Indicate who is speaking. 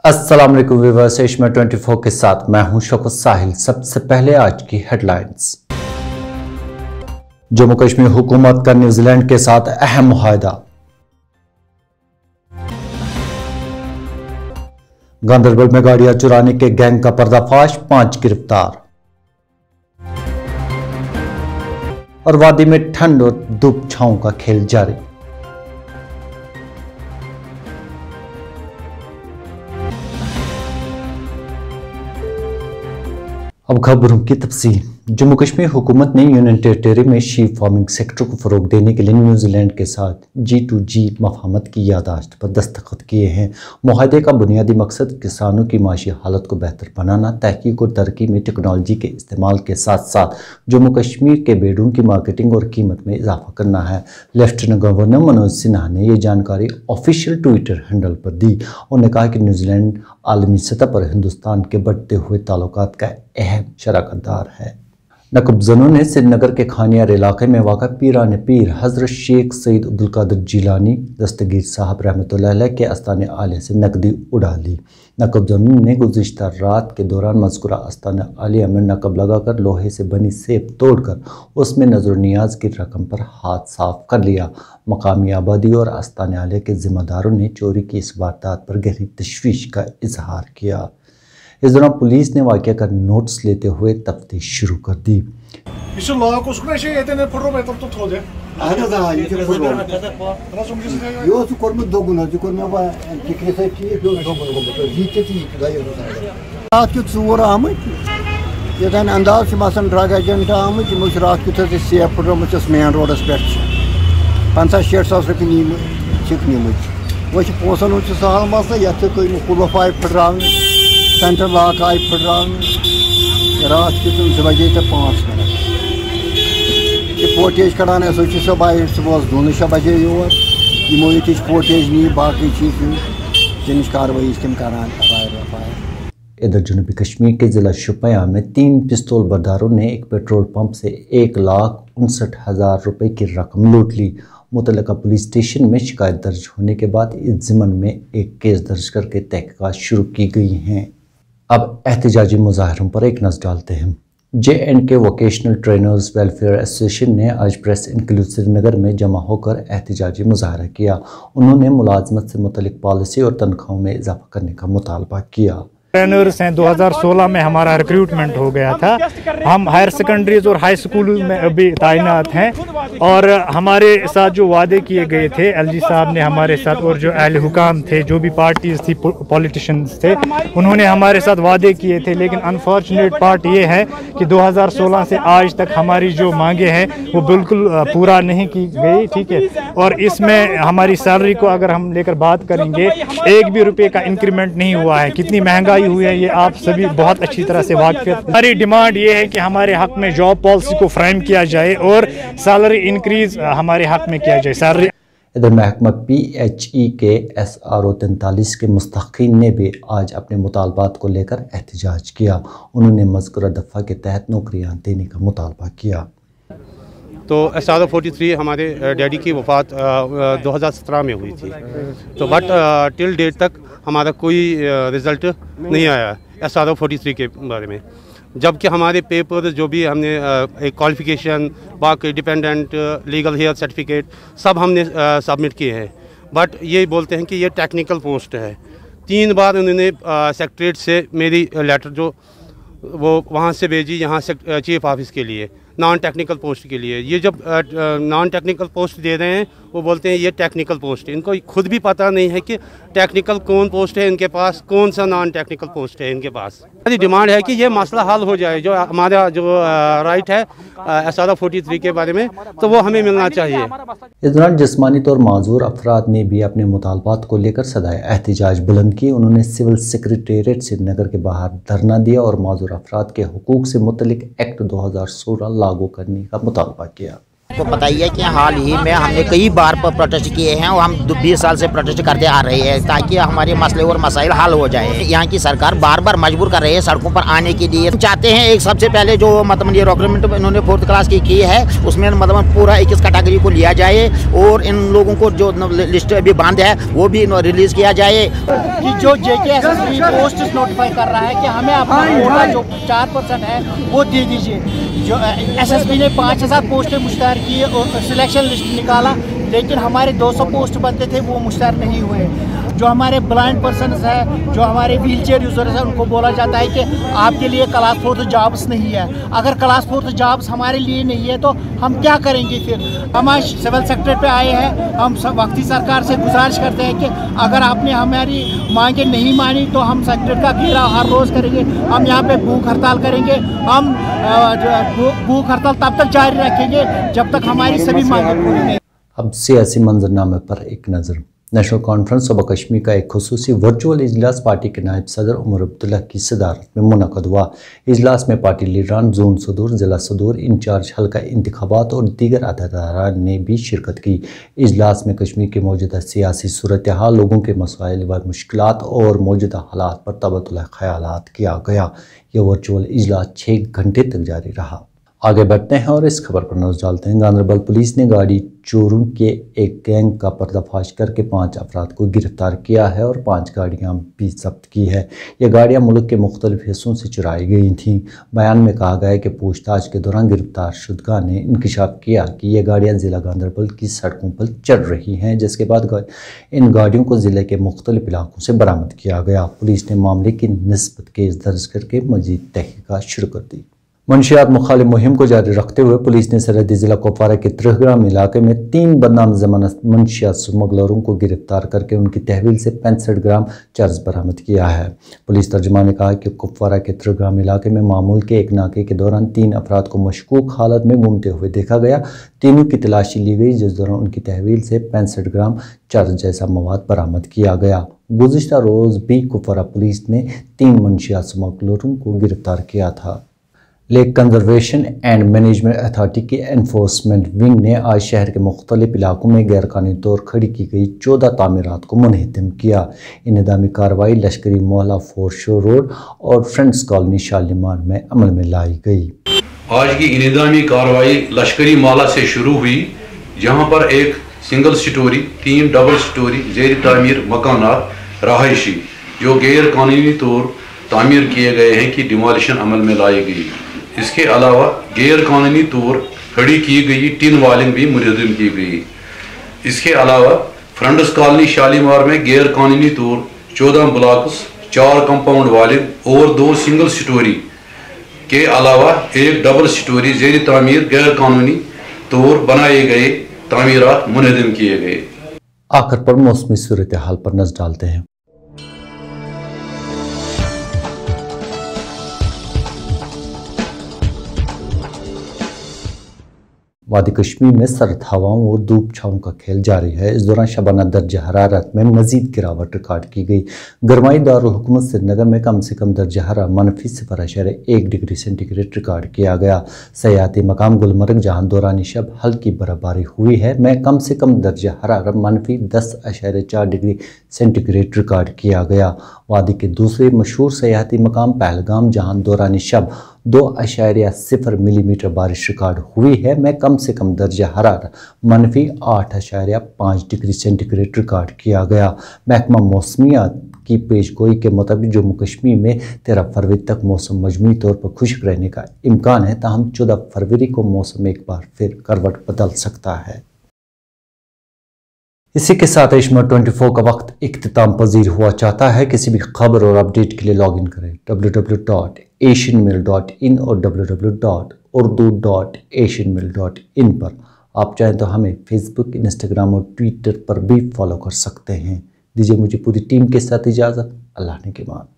Speaker 1: अस्सलाम वालेकुम viewers, Asia 24 के साथ मैं हूं शौकत साहिल। सबसे पहले आज की हेडलाइंस। जम्मू कश्मीर हुकूमत का न्यूजीलैंड के साथ अहम मुआहदा। गांदरबल में गाड़ियां चुराने के गैंग का पर्दाफाश, 5 गिरफ्तार। और वादी में ठंड और धूप छांव का खेल जारी। अब खबरों की तफसील। जम्मू कश्मीर हुकूमत ने यूनियन टेरिटरी में शीप फार्मिंग सेक्टर को फरोग देने के लिए न्यूजीलैंड के साथ G2G मफाहमत की याददाश्त पर दस्तखत किए हैं। मुआहदे का बुनियादी मकसद किसानों की माशी हालत को बेहतर बनाना, तहकीक और तरक्की में टेक्नोलॉजी के इस्तेमाल के साथ साथ जम्मू कश्मीर के बेडूं की मार्केटिंग और कीमत में इजाफा करना है। लेफ्टिनेंट गवर्नर मनोज सिन्हा ने यह जानकारी ऑफिशियल ट्विटर हैंडल पर दी। उन्होंने कहा कि न्यूजीलैंड आलमी सतह पर हिंदुस्तान के बढ़ते हुए ताल्लुकात का अहम शराकतदार है। नकबजनों ने श्रीनगर के खानियार इलाके में वाक़ा पीरान पीर हज़रत शेख सईद अब्दुल कादिर जिलानी दस्तगीर साहब रहमतुल्लाह अलैह के आस्ताने आलिया से नकदी उड़ा ली। नकबजनों ने गुज़िश्ता रात के दौरान मज़कूरा आस्ताने आलिया में नकब लगाकर लोहे से बनी सेब तोड़कर उसमें नजर नियाज की रकम पर हाथ साफ कर लिया। मकामी आबादी और आस्ताने आलिया के ज़िम्मेदारों ने चोरी की इस वारदात पर गहरी तशवीश का इजहार किया। इस दौरान पुलिस ने वाक़या का नोटिस लेते हुए तफ्तीश शुरू कर दी।
Speaker 2: अंदाज ड्रग एजेंट आमत रात कुछ सेफ फुटरमुत मेन रोडस पे 50-60 सास रुपये नीम वो पोसन हूँ सहल मसला ये कुल्फ आय फुटरा सेंट्रल लॉक आय फुटरा रात के 2 बजे तो 5 मिनट ये पोटेज कड़ान सब आए सुबह 2 बजे योर यमो ये पोटेज नी बाकी चीज तमिश कार्रवाई तम करान।
Speaker 1: इधर जनूबी कश्मीर के ज़िला शुपियां में 3 पिस्तौल बरदारों ने एक पेट्रोल पंप से 1,59,000 रुपये की रकम लूट ली। मुतल्लिका पुलिस स्टेशन में शिकायत दर्ज होने के बाद इस ज़िम्मन में एक केस दर्ज करके तहकीकात शुरू की गई हैं। अब एहतजाजी मुजाहरों पर एक नज़र डालते हैं। J&K vocational trainers welfare association ने आज प्रेस इंक्लूसिव श्रीनगर में जमा होकर एहतजाजी मुजाहरा किया। उन्होंने मुलाजमत से मुतल्लिक पॉलिसी और तनख्वाहों में इजाफा करने का मुतालबा किया।
Speaker 3: ट्रेनर्स हैं 2016 में हमारा रिक्रूटमेंट हो गया था। हम हायर सेकेंडरीज और हाई स्कूल में अभी तैनात हैं और हमारे साथ जो वादे किए गए थे LG साहब ने हमारे साथ और जो अहले हुकाम थे, जो भी पार्टीज थी, पॉलिटिशियंस थे, उन्होंने हमारे साथ वादे किए थे। लेकिन अनफॉर्चुनेट पार्ट ये है कि 2016 से आज तक हमारी जो मांगे हैं वो बिल्कुल पूरा नहीं की गई। ठीक है, और इसमें हमारी सैलरी को अगर हम लेकर बात करेंगे, 1 भी रुपये का इंक्रीमेंट नहीं हुआ है। कितनी महंगाई हुई है ये आप सभी बहुत अच्छी तरह से वाकिफ। हमारी डिमांड ये है कि हमारे हक में जॉब पॉलिसी को फ्रेम किया जाए और सैलरी इंक्रीज हमारे हक में किया जाए। सैलरी
Speaker 1: इधर महकमा PHE के SRO 43 के मुस्तकीन ने भी आज अपने मुतालबात को लेकर एहतजाज किया। उन्होंने मज़कूरा दफ़ा के तहत नौकरियां देने का मुतालबा किया।
Speaker 4: तो SRO 43 हमारे डैडी की वफ़ात 2017 में हुई थी, तो बट टिल डेट तक हमारा कोई रिज़ल्ट नहीं आया SRO 43 के बारे में। जबकि हमारे पेपर जो भी हमने एक क्वालिफ़िकेशन, बाकी डिपेंडेंट, लीगल हेयर सर्टिफिकेट सब हमने सबमिट किए हैं, बट ये बोलते हैं कि ये टेक्निकल पोस्ट है। 3 बार उन्होंने सेक्रेटरीट से मेरी लेटर जो वो वहाँ से भेजी यहाँ से चीफ ऑफिस के लिए, नॉन टेक्निकल पोस्ट के लिए। ये जब नॉन टेक्निकल पोस्ट दे रहे हैं वो बोलते हैं ये टेक्निकल पोस्ट है। इनको खुद भी पता नहीं है कि टेक्निकल कौन पोस्ट है इनके पास, कौन सा नॉन टेक्निकल पोस्ट है इनके पास। हमारी डिमांड है कि ये मसला हल हो जाए। जो हमारा जो राइट है SRO 43 के बारे में, तो वो हमें मिलना चाहिए।
Speaker 1: इस दौरान जिस्मानी तौर माजूर अफराद ने भी अपने मुतालबात को लेकर सदाए एहतजाज बुलंद की। उन्होंने सिविल सेक्रेटेरिएट श्रीनगर के बाहर धरना दिया और माजूर अफराद के हुकूक से मुतल्लिक एक्ट 2016 लागू करने का मुतालबा किया।
Speaker 5: आपको पता ही है कि हाल ही में हमने कई बार प्रोटेस्ट किए हैं और हम 20 साल से प्रोटेस्ट करते आ रहे हैं ताकि हमारे मसले और मसाइल हल हो जाए। यहाँ की सरकार बार बार मजबूर कर रही है सड़कों पर आने के लिए। चाहते हैं एक सबसे पहले जो मतलब ये रिक्रूटमेंट इन्होंने 4th क्लास की है उसमें मतलब पूरा 21 कैटेगरी को लिया जाए और इन लोगों को जो लिस्ट अभी बंद है वो भी रिलीज किया जाए।
Speaker 6: कि जो JKSSB पोस्ट नोटिफाई कर रहा है कि हमें अपना कोटा जो 4% है वो दे दीजिए। जो SSB ने 5000 पोस्टें मुश्तहर की और सिलेक्शन लिस्ट निकाला लेकिन हमारे 200 पोस्ट बनते थे वो मुश्तहर नहीं हुए। जो हमारे ब्लाइंड पर्सनस है, जो हमारे व्हील चेयर यूज़र्स हैं, उनको बोला जाता है कि आपके लिए क्लास 4 जॉब्स नहीं है। अगर क्लास 4 जॉब्स हमारे लिए नहीं है तो हम क्या करेंगे फिर? हम आज सिविल सेक्टर पे आए हैं। हम वक्ती सरकार से गुजारिश करते हैं कि अगर आपने हमारी मांगें नहीं मानी तो हम सेक्टर का घेराव हर रोज़ करेंगे। हम यहाँ पे भूख हड़ताल करेंगे। हम भूख हड़ताल तब तक जारी रखेंगे जब तक हमारी सभी मांगें पूरी नहीं।
Speaker 1: अब सियासी मंजरनामे पर एक नज़र। नेशनल कॉन्फ्रेंस सूबा कश्मीर का एक खुसूसी वर्चुअल इजलास पार्टी के नायब सदर उमर अब्दुल्ला की सदारत में मुनक़द हुआ। इजलास में पार्टी लीडरान, जोन सदूर, ज़िला सदूर, इंचार्ज हल्का इंतखाबात और दीगर अहदेदारान ने भी शिरकत की। इजलास में कश्मीर की मौजूदा सियासी सूरत हाल, लोगों के मसाइल व मुश्किलात और मौजूदा हालात पर तबदुल ख़यालात किया गया। यह वर्चुअल इजलास 6 घंटे तक जारी रहा। आगे बढ़ते हैं और इस खबर पर नजर डालते हैं। गांधरबल पुलिस ने गाड़ी चोरों के एक गैंग का पर्दाफाश करके 5 अफराद को गिरफ्तार किया है और 5 गाड़ियां भी जब्त की है। ये गाड़ियां मुल्क के मुख्तलिफ हिस्सों से चुराई गई थीं। बयान में कहा गया है कि पूछताछ के दौरान गिरफ्तार शुदगा ने इंकशाफ किया कि ये गाड़ियां ज़िला गांधरबल की सड़कों पर चल रही हैं, जिसके बाद इन गाड़ियों को ज़िले के मुख्तलिफ इलाकों से बरामद किया गया। पुलिस ने मामले की निस्बत केस दर्ज करके मज़ीद तहकीकात शुरू कर दी। मंशियात मुखालिफ मुहिम को जारी रखते हुए पुलिस ने सरहदी ज़िला कुपवारा के त्रिहग्राम इलाके में 3 बदनाम ज़मानत मंशियात स्मगलरों को गिरफ्तार करके उनकी तहवील से 65 ग्राम चर्स बरामद किया है। पुलिस तर्जुमान ने कहा कि कुपवारा के त्रिहग्राम इलाके में मामूल के एक नाके के दौरान 3 अफराद को मशकूक हालत में घूमते हुए देखा गया। तीनों की तलाशी ली गई, जिस दौरान उनकी तहवील से 65 ग्राम चर्स जैसा मवाद बरामद किया गया। गुज़िश्ता रोज़ भी कुपवारा पुलिस ने 3 मंशियात स्मगलरों को गिरफ्तार किया था। Lake conservation and management authority की एनफोर्समेंट विंग ने आज शहर के मुख्तलिफ इलाकों में गैरकानूनी तौर खड़ी की गई 14 तामीरात को मुनहदम किया। इन्हदामी कार्रवाई लश्करी मोहल्ला फोरशो रोड और फ्रेंड्स कॉलोनी शालीमार में अमल में लाई गई।
Speaker 7: आज की इन्हदामी कार्रवाई लश्करी मोहल्ला से शुरू हुई, जहां पर एक सिंगल स्टोरी, 3 डबल स्टोरी ज़ेर तामीर मकानात रहायशी जो गैर कानूनी तौर तामीर किए गए हैं कि डिमोलिशन अमल में लाई गई। इसके अलावा गैर कानूनी तौर खड़ी की गई टिन वालिंग भी मुनहदम की गई। इसके अलावा फ्रेंड्स कॉलोनी शालीमार में गैर कानूनी तौर 14 ब्लॉक्स, 4 कंपाउंड वालिंग और 2 सिंगल स्टोरी के अलावा 1 डबल स्टोरी ज़ेर तामीर गैर कानूनी तौर बनाए गए तामीरात मुनहदम किए गए।
Speaker 1: आखिर पर मौसमी सूरत हाल पर नजर डालते हैं। वादी कश्मीर में सर्द हवाओं और धूप छाँव का खेल जारी है। इस दौरान शबाना दर्जा हरारत में मजीद गिरावट रिकॉर्ड की गई। गरमाई दारुल हुकूमत श्रीनगर में कम से कम दर्जा हरारत -0.1 डिग्री सेंटीग्रेड रिकॉर्ड किया गया। सयाहती मकाम गुलमर्ग, जहाँ दौरान शब हल्की बर्फबारी हुई है, में कम से कम दर्जा हरारत -10.4 डिग्री सेंटीग्रेड रिकॉर्ड किया गया। वादी के दूसरे मशहूर सयाहती मकाम पहलगाम, जहाँ दौरान शब 2.0 मिलीमीटर बारिश रिकॉर्ड हुई है, में कम से कम दर्जा हरारत -8.5 डिग्री सेंटीग्रेड रिकॉर्ड किया गया। महकमा मौसमियात की पेशगोई के मुताबिक जम्मू कश्मीर में 13 फरवरी तक मौसम मजमूई तौर पर खुश्क रहने का इम्कान है, ताहम 14 फरवरी को मौसम एक बार फिर करवट बदल सकता है। इसी के साथ एशिया 24 का वक्त इख्तिताम पजीर हुआ चाहता है। किसी भी खबर और अपडेट के लिए लॉग इन करें www.asianmail.in और www.urdu.asianmail.in पर। आप चाहें तो हमें फेसबुक, इंस्टाग्राम और ट्विटर पर भी फॉलो कर सकते हैं। दीजिए मुझे पूरी टीम के साथ इजाज़त। अल्लाह ने के मान।